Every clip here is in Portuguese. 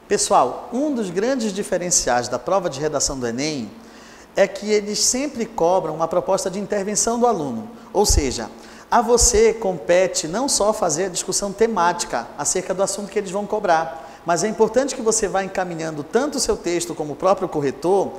Pessoal, um dos grandes diferenciais da prova de redação do Enem é que eles sempre cobram uma proposta de intervenção do aluno, ou seja, a você compete não só fazer a discussão temática acerca do assunto que eles vão cobrar, mas é importante que você vá encaminhando tanto o seu texto como o próprio corretor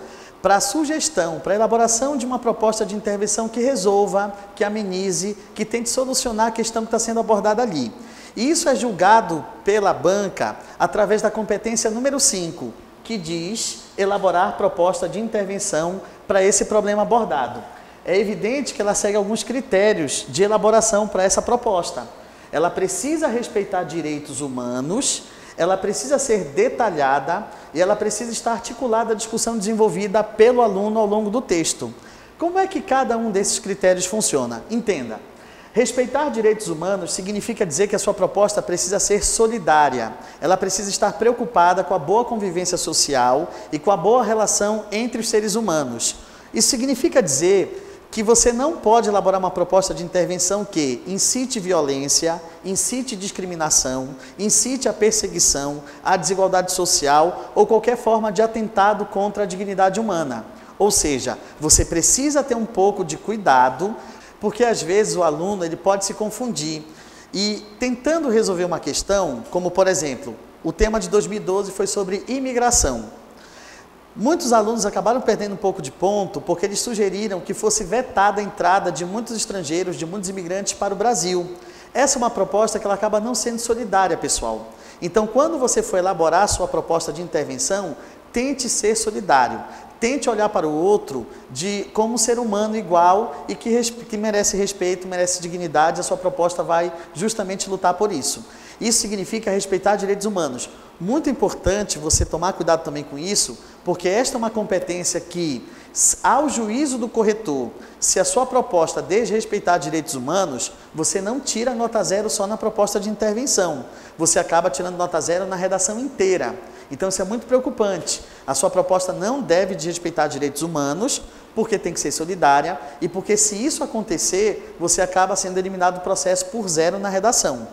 para a sugestão, para a elaboração de uma proposta de intervenção que resolva, que amenize, que tente solucionar a questão que está sendo abordada ali. E isso é julgado pela banca através da competência número 5, que diz elaborar proposta de intervenção para esse problema abordado. É evidente que ela segue alguns critérios de elaboração para essa proposta. Ela precisa respeitar direitos humanos, ela precisa ser detalhada e ela precisa estar articulada à discussão desenvolvida pelo aluno ao longo do texto. Como é que cada um desses critérios funciona? Entenda. Respeitar direitos humanos significa dizer que a sua proposta precisa ser solidária. Ela precisa estar preocupada com a boa convivência social e com a boa relação entre os seres humanos. Isso significa dizer que você não pode elaborar uma proposta de intervenção que incite violência, incite discriminação, incite a perseguição, a desigualdade social ou qualquer forma de atentado contra a dignidade humana. Ou seja, você precisa ter um pouco de cuidado, porque às vezes o aluno ele pode se confundir e tentando resolver uma questão, como por exemplo, o tema de 2012 foi sobre imigração. Muitos alunos acabaram perdendo um pouco de ponto porque eles sugeriram que fosse vetada a entrada de muitos estrangeiros, de muitos imigrantes para o Brasil. Essa é uma proposta que ela acaba não sendo solidária, pessoal. Então, quando você for elaborar a sua proposta de intervenção, tente ser solidário. Tente olhar para o outro como um ser humano igual e que merece respeito, merece dignidade. A sua proposta vai justamente lutar por isso. Isso significa respeitar direitos humanos. Muito importante você tomar cuidado também com isso, porque esta é uma competência que, ao juízo do corretor, se a sua proposta desrespeitar direitos humanos, você não tira nota 0 só na proposta de intervenção. Você acaba tirando nota 0 na redação inteira. Então isso é muito preocupante. A sua proposta não deve desrespeitar direitos humanos, porque tem que ser solidária, e porque se isso acontecer, você acaba sendo eliminado do processo por 0 na redação.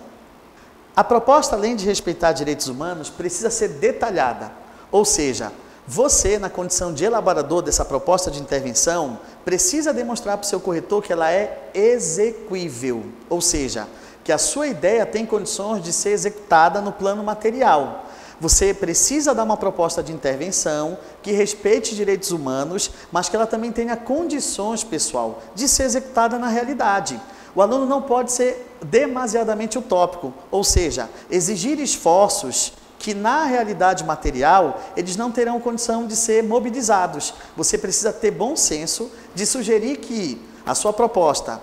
A proposta, além de respeitar direitos humanos, precisa ser detalhada. Ou seja, você, na condição de elaborador dessa proposta de intervenção, precisa demonstrar para o seu corretor que ela é execuível. Ou seja, que a sua ideia tem condições de ser executada no plano material. Você precisa dar uma proposta de intervenção que respeite direitos humanos, mas que ela também tenha condições, pessoal, de ser executada na realidade. O aluno não pode ser demasiadamente utópico, ou seja, exigir esforços que na realidade material eles não terão condição de ser mobilizados. Você precisa ter bom senso de sugerir que a sua proposta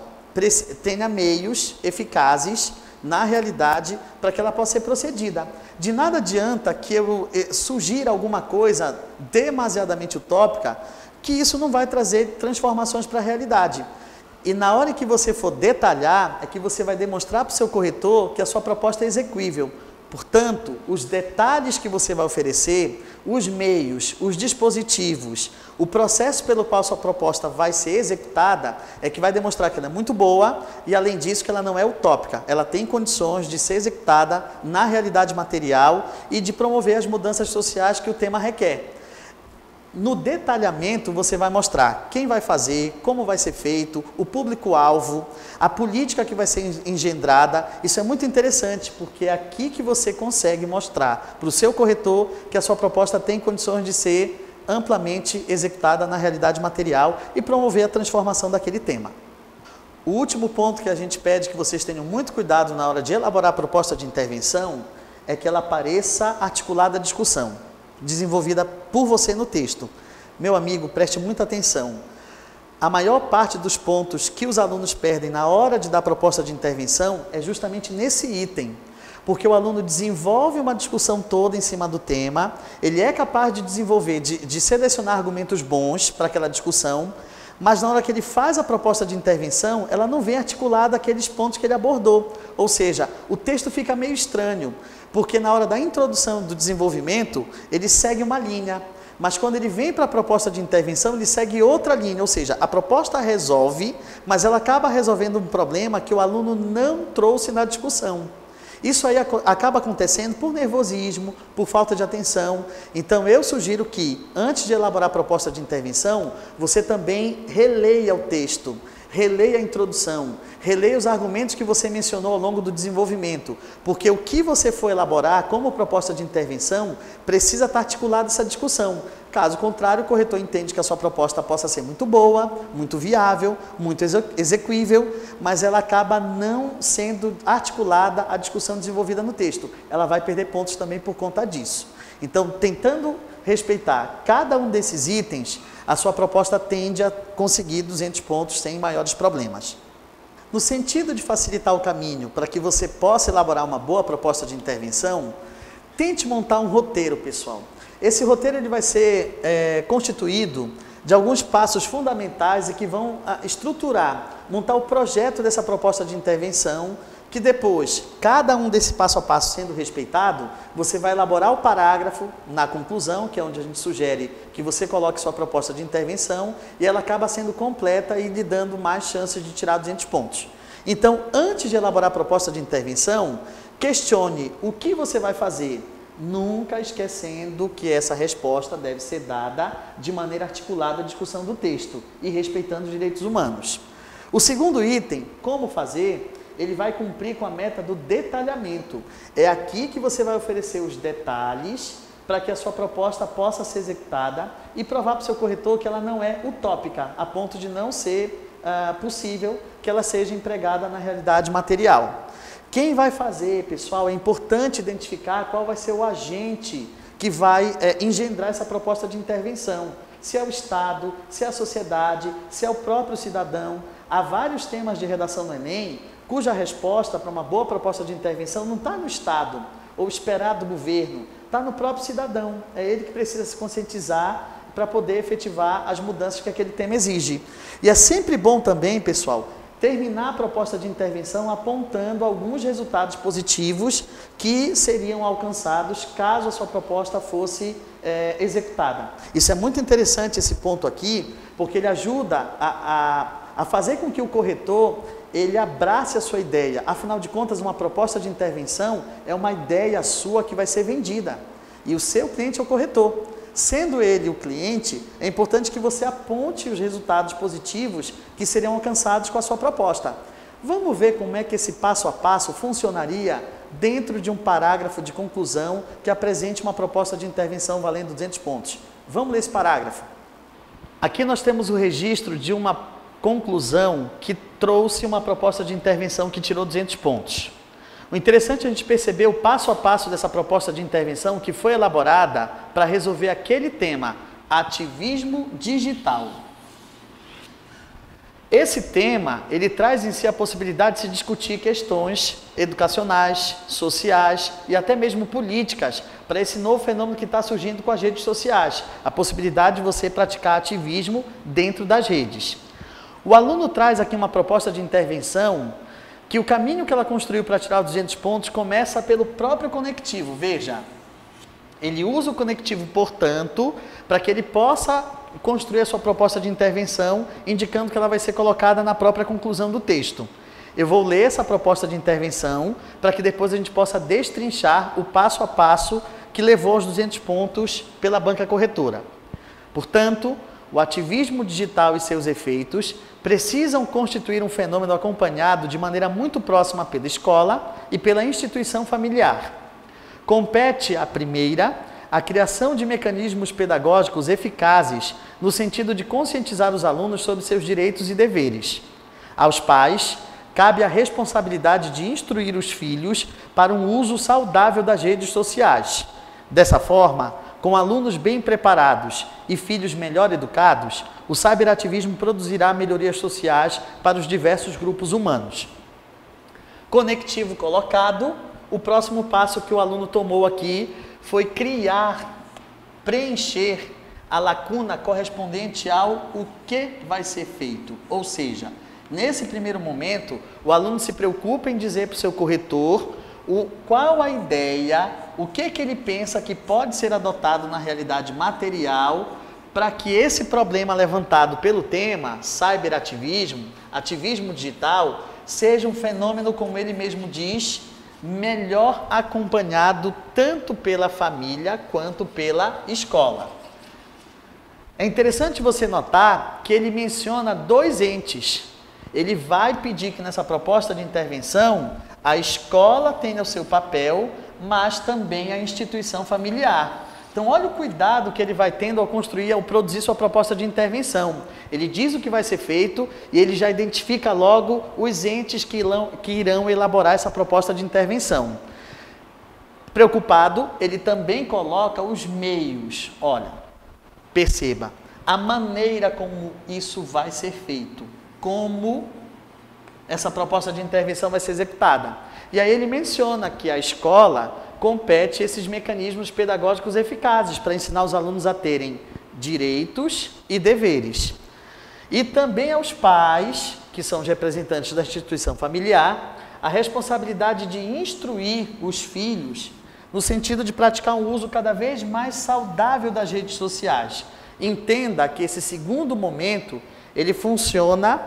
tenha meios eficazes na realidade para que ela possa ser procedida. De nada adianta que eu sugira alguma coisa demasiadamente utópica, que isso não vai trazer transformações para a realidade. E na hora que você for detalhar, é que você vai demonstrar para o seu corretor que a sua proposta é execuível. Portanto, os detalhes que você vai oferecer, os meios, os dispositivos, o processo pelo qual a sua proposta vai ser executada, é que vai demonstrar que ela é muito boa e, além disso, que ela não é utópica. Ela tem condições de ser executada na realidade material e de promover as mudanças sociais que o tema requer. No detalhamento, você vai mostrar quem vai fazer, como vai ser feito, o público-alvo, a política que vai ser engendrada. Isso é muito interessante, porque é aqui que você consegue mostrar para o seu corretor que a sua proposta tem condições de ser amplamente executada na realidade material e promover a transformação daquele tema. O último ponto que a gente pede que vocês tenham muito cuidado na hora de elaborar a proposta de intervenção é que ela pareça articulada à discussão desenvolvida por você no texto. Meu amigo, preste muita atenção. A maior parte dos pontos que os alunos perdem na hora de dar proposta de intervenção é justamente nesse item, porque o aluno desenvolve uma discussão toda em cima do tema, ele é capaz de desenvolver, de selecionar argumentos bons para aquela discussão, mas na hora que ele faz a proposta de intervenção, ela não vem articulada aqueles pontos que ele abordou. Ou seja, o texto fica meio estranho, porque na hora da introdução do desenvolvimento, ele segue uma linha, mas quando ele vem para a proposta de intervenção, ele segue outra linha, ou seja, a proposta resolve, mas ela acaba resolvendo um problema que o aluno não trouxe na discussão. Isso aí acaba acontecendo por nervosismo, por falta de atenção. Então, eu sugiro que, antes de elaborar a proposta de intervenção, você também releia o texto, releia a introdução, releia os argumentos que você mencionou ao longo do desenvolvimento, porque o que você for elaborar como proposta de intervenção precisa estar articulado essa discussão. Caso contrário, o corretor entende que a sua proposta possa ser muito boa, muito viável, muito execuível, mas ela acaba não sendo articulada a discussão desenvolvida no texto. Ela vai perder pontos também por conta disso. Então, tentando respeitar cada um desses itens, a sua proposta tende a conseguir 200 pontos sem maiores problemas. No sentido de facilitar o caminho para que você possa elaborar uma boa proposta de intervenção, tente montar um roteiro, pessoal. Esse roteiro ele vai ser constituído de alguns passos fundamentais e que vão estruturar, montar o projeto dessa proposta de intervenção, que depois, cada um desse passo a passo sendo respeitado, você vai elaborar o parágrafo na conclusão, que é onde a gente sugere que você coloque sua proposta de intervenção, e ela acaba sendo completa e lhe dando mais chances de tirar 200 pontos. Então, antes de elaborar a proposta de intervenção, questione o que você vai fazer, nunca esquecendo que essa resposta deve ser dada de maneira articulada à discussão do texto e respeitando os direitos humanos. O segundo item, como fazer, ele vai cumprir com a meta do detalhamento. É aqui que você vai oferecer os detalhes para que a sua proposta possa ser executada e provar para o seu corretor que ela não é utópica, a ponto de não ser possível que ela seja empregada na realidade material. Quem vai fazer, pessoal, é importante identificar qual vai ser o agente que vai engendrar essa proposta de intervenção. Se é o Estado, se é a sociedade, se é o próprio cidadão. Há vários temas de redação no Enem cuja resposta para uma boa proposta de intervenção não está no Estado ou esperado do governo, está no próprio cidadão. É ele que precisa se conscientizar para poder efetivar as mudanças que aquele tema exige. E é sempre bom também, pessoal, terminar a proposta de intervenção apontando alguns resultados positivos que seriam alcançados caso a sua proposta fosse executada. Isso é muito interessante, esse ponto aqui, porque ele ajuda a fazer com que o corretor ele abrace a sua ideia. Afinal de contas, uma proposta de intervenção é uma ideia sua que vai ser vendida. E o seu cliente é o corretor. Sendo ele o cliente, é importante que você aponte os resultados positivos que seriam alcançados com a sua proposta. Vamos ver como é que esse passo a passo funcionaria dentro de um parágrafo de conclusão que apresente uma proposta de intervenção valendo 200 pontos. Vamos ler esse parágrafo. Aqui nós temos o registro de uma conclusão que trouxe uma proposta de intervenção que tirou 200 pontos. O interessante é a gente perceber o passo a passo dessa proposta de intervenção que foi elaborada para resolver aquele tema, ativismo digital. Esse tema, ele traz em si a possibilidade de se discutir questões educacionais, sociais e até mesmo políticas para esse novo fenômeno que está surgindo com as redes sociais, a possibilidade de você praticar ativismo dentro das redes. O aluno traz aqui uma proposta de intervenção que o caminho que ela construiu para tirar os 200 pontos começa pelo próprio conectivo. Veja, ele usa o conectivo, portanto, para que ele possa construir a sua proposta de intervenção, indicando que ela vai ser colocada na própria conclusão do texto. Eu vou ler essa proposta de intervenção para que depois a gente possa destrinchar o passo a passo que levou aos 200 pontos pela banca corretora. Portanto, o ativismo digital e seus efeitos precisam constituir um fenômeno acompanhado de maneira muito próxima pela escola e pela instituição familiar. Compete à primeira a criação de mecanismos pedagógicos eficazes no sentido de conscientizar os alunos sobre seus direitos e deveres. Aos pais, cabe a responsabilidade de instruir os filhos para um uso saudável das redes sociais. Dessa forma, com alunos bem preparados e filhos melhor educados, o cyberativismo produzirá melhorias sociais para os diversos grupos humanos. Conectivo colocado, o próximo passo que o aluno tomou aqui foi criar, preencher a lacuna correspondente ao o que vai ser feito. Ou seja, nesse primeiro momento, o aluno se preocupa em dizer para o seu corretor qual a ideia, o que ele pensa que pode ser adotado na realidade material para que esse problema levantado pelo tema, cyberativismo, ativismo digital, seja um fenômeno, como ele mesmo diz, melhor acompanhado tanto pela família quanto pela escola. É interessante você notar que ele menciona 2 entes. Ele vai pedir que nessa proposta de intervenção a escola tenha o seu papel, mas também a instituição familiar. Então, olha o cuidado que ele vai tendo ao construir, ao produzir sua proposta de intervenção. Ele diz o que vai ser feito e ele já identifica logo os entes que irão elaborar essa proposta de intervenção. Preocupado, ele também coloca os meios. Olha, perceba a maneira como isso vai ser feito, como essa proposta de intervenção vai ser executada. E aí ele menciona que a escola compete esses mecanismos pedagógicos eficazes para ensinar os alunos a terem direitos e deveres. E também aos pais, que são os representantes da instituição familiar, a responsabilidade de instruir os filhos no sentido de praticar um uso cada vez mais saudável das redes sociais. Entenda que esse segundo momento, ele funciona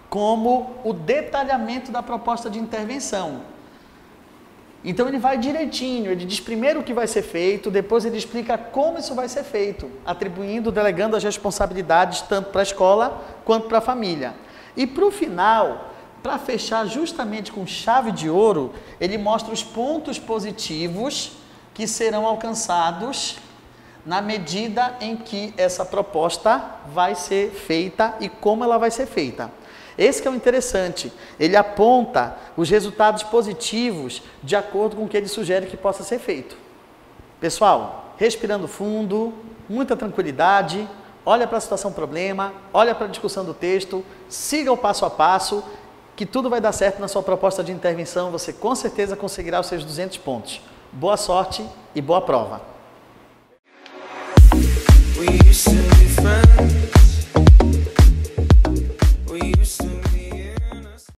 como o detalhamento da proposta de intervenção. Então ele vai direitinho, ele diz primeiro o que vai ser feito, depois ele explica como isso vai ser feito, atribuindo, delegando as responsabilidades tanto para a escola quanto para a família. E para o final, para fechar justamente com chave de ouro, ele mostra os pontos positivos que serão alcançados na medida em que essa proposta vai ser feita e como ela vai ser feita. Esse que é o interessante, ele aponta os resultados positivos de acordo com o que ele sugere que possa ser feito. Pessoal, respirando fundo, muita tranquilidade, olha para a situação problema, olha para a discussão do texto, siga o passo a passo, que tudo vai dar certo na sua proposta de intervenção, você com certeza conseguirá os seus 200 pontos. Boa sorte e boa prova! We used to be friends.